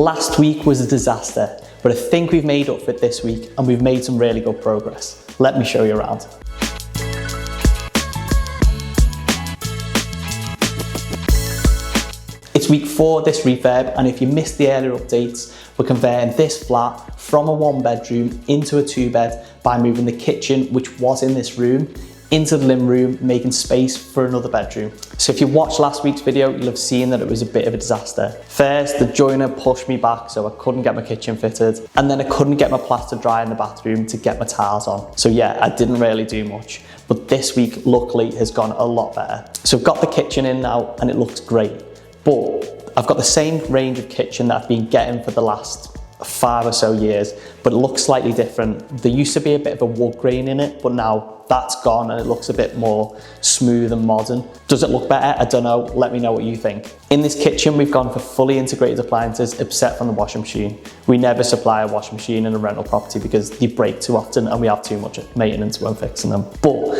Last week was a disaster, but I think we've made up for it this week and we've made some really good progress. Let me show you around. It's week 4 of this refurb, and if you missed the earlier updates, we're converting this flat from a 1-bedroom into a 2-bed by moving the kitchen, which was in this room, into the living room, making space for another bedroom. So if you watched last week's video, you'll have seen that it was a bit of a disaster. First, the joiner pushed me back, so I couldn't get my kitchen fitted, and then I couldn't get my plaster dry in the bathroom to get my tiles on. So yeah, I didn't really do much. But this week, luckily, has gone a lot better. So I've got the kitchen in now, and it looks great. But I've got the same range of kitchen that I've been getting for the last 5 or so years, but it looks slightly different. There used to be a bit of a wood grain in it, but now that's gone and it looks a bit more smooth and modern. Does it look better? I don't know. Let me know what you think. In this kitchen, we've gone for fully integrated appliances, except from the washing machine. We never supply a washing machine in a rental property because they break too often and we have too much maintenance when fixing them. But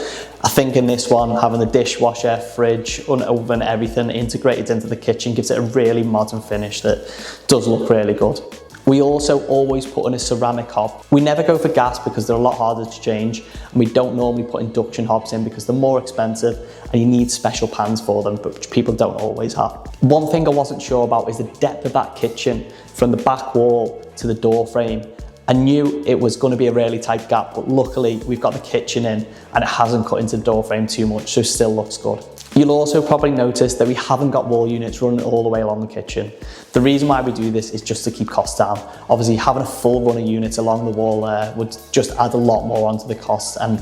I think in this one, having the dishwasher, fridge, an oven, everything integrated into the kitchen gives it a really modern finish that does look really good. We also always put in a ceramic hob. We never go for gas because they're a lot harder to change, and we don't normally put induction hobs in because they're more expensive and you need special pans for them, but which people don't always have. One thing I wasn't sure about is the depth of that kitchen from the back wall to the door frame. I knew it was going to be a really tight gap, but luckily we've got the kitchen in and it hasn't cut into the door frame too much, so it still looks good. You'll also probably notice that we haven't got wall units running all the way along the kitchen. The reason why we do this is just to keep costs down. Obviously, having a full run of units along the wall there would just add a lot more onto the cost, and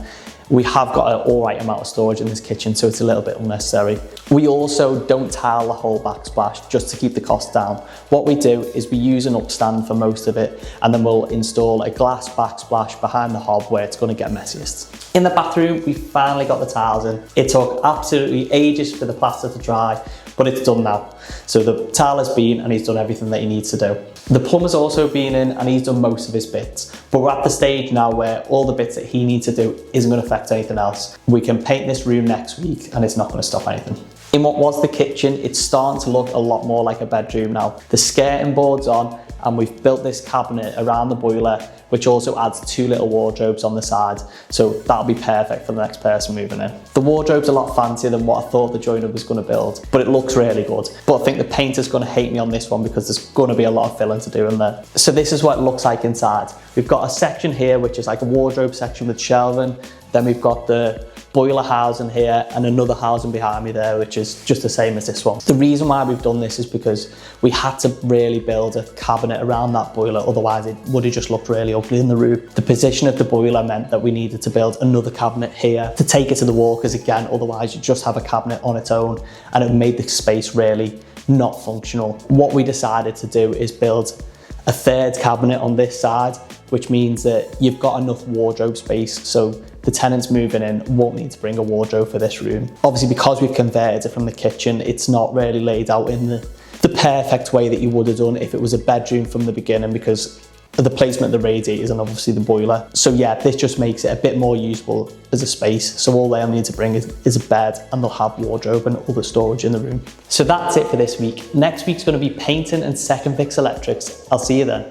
we have got an all right amount of storage in this kitchen, so it's a little bit unnecessary. We also don't tile the whole backsplash just to keep the cost down. What we do is we use an upstand for most of it, and then we'll install a glass backsplash behind the hob where it's going to get messiest. In the bathroom, we finally got the tiles in. It took absolutely ages for the plaster to dry, but it's done now. So the tile has been, and he's done everything that he needs to do. The plumber's also been in and he's done most of his bits, but we're at the stage now where all the bits that he needs to do isn't going to affect anything else. We can paint this room next week and it's not going to stop anything. In what was the kitchen, it's starting to look a lot more like a bedroom now. The skirting board's on and we've built this cabinet around the boiler, which also adds 2 little wardrobes on the side. So that'll be perfect for the next person moving in. The wardrobe's a lot fancier than what I thought the joiner was going to build, but it looks really good. But I think the painter's going to hate me on this one because there's going to be a lot of filling to do in there. So this is what it looks like inside. We've got a section here, which is like a wardrobe section with shelving. Then we've got the boiler housing here and another housing behind me there, which is just the same as this one. The reason why we've done this is because we had to really build a cabinet around that boiler, otherwise it would have just looked really ugly in the room. The position of the boiler meant that we needed to build another cabinet here to take it to the wall, because again, otherwise you just have a cabinet on its own and it made the space really not functional. What we decided to do is build a 3rd cabinet on this side, which means that you've got enough wardrobe space so the tenants moving in won't need to bring a wardrobe for this room. Obviously, because we've converted it from the kitchen, it's not really laid out in the perfect way that you would have done if it was a bedroom from the beginning, because of the placement of the radiators and obviously the boiler. So yeah, this just makes it a bit more usable as a space. So all they'll need to bring is a bed, and they'll have wardrobe and all the storage in the room. So that's it for this week. Next week's going to be painting and second fix electrics. I'll see you then.